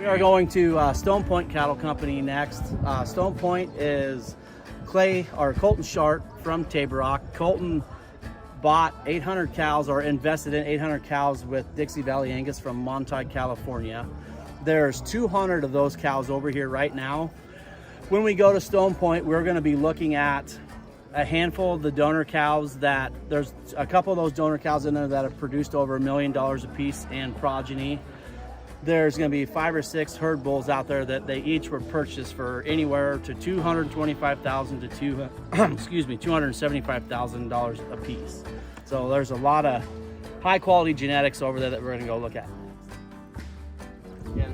We are going to Stone Point Cattle Company next. Stone Point is Colton Sharp from Table Rock. Colton bought 800 cows or invested in 800 cows with Dixie Valley Angus from Montauk, California. There's 200 of those cows over here right now. When we go to Stone Point, we're going to be looking at a handful of the donor cows that there's a couple of those donor cows in there that have produced over $1 million a piece in progeny. There's going to be 5 or 6 herd bulls out there that they each were purchased for anywhere to $225,000 to $275,000 a piece. So there's a lot of high quality genetics over there that we're going to go look at.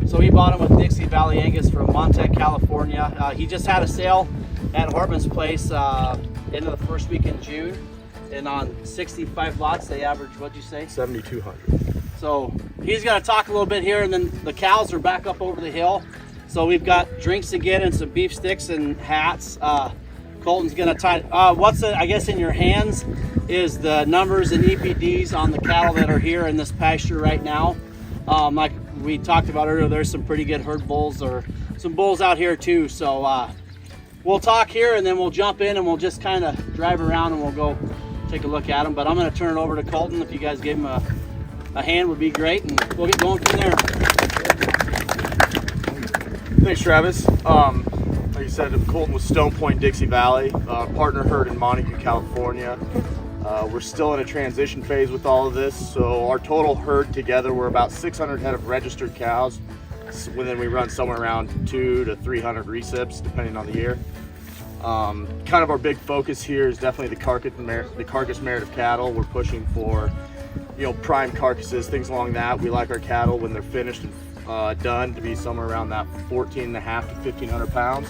So he bought them with Dixie Valley Angus from Montauk, California. He just had a sale at Hartman's place end of the first week in June, and on 65 lots they average, what'd you say? 7,200. So he's going to talk a little bit here, and then the cows are back up over the hill. So we've got drinks to get and some beef sticks and hats. Colton's going to tie. I guess in your hands is the numbers and EPDs on the cattle that are here in this pasture right now. Like we talked about earlier, there's some pretty good herd bulls or some bulls out here too. So we'll talk here, and then we'll jump in and we'll just kind of drive around and we'll go take a look at them. But I'm going to turn it over to Colton. If you guys give him a hand would be great, and we'll get going from there. Thanks, Travis. Like you said, Colton with Stone Point Dixie Valley, partner herd in Montague, California. We're still in a transition phase with all of this, so our total herd together, we're about 600 head of registered cows. Then we run somewhere around 200 to 300 recips, depending on the year. Kind of our big focus here is definitely the carcass merit of cattle. We're pushing for, prime carcasses, things along that. We like our cattle when they're finished and done to be somewhere around that 14.5 to 1,500 pounds.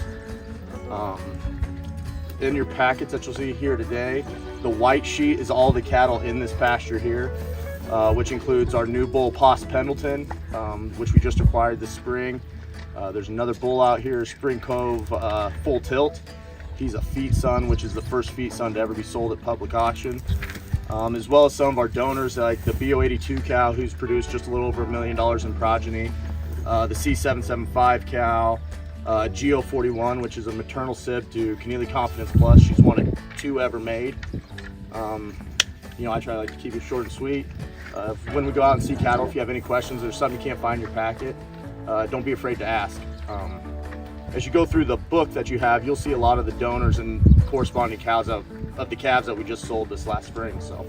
In your packets that you'll see here today, the white sheet is all the cattle in this pasture here, which includes our new bull Poss Pendleton, which we just acquired this spring. There's another bull out here, Spring Cove Full Tilt. He's a feed son, which is the first feed son to ever be sold at public auction. As well as some of our donors like the BO82 cow, who's produced just a little over $1 million in progeny, the C775 cow, GO41, which is a maternal sib to Keneally Confidence Plus. She's one of 2 ever made. I try to keep it short and sweet. When we go out and see cattle, if you have any questions or something you can't find in your packet, don't be afraid to ask. As you go through the book that you have, you'll see a lot of the donors and corresponding cows of the calves that we just sold this last spring. So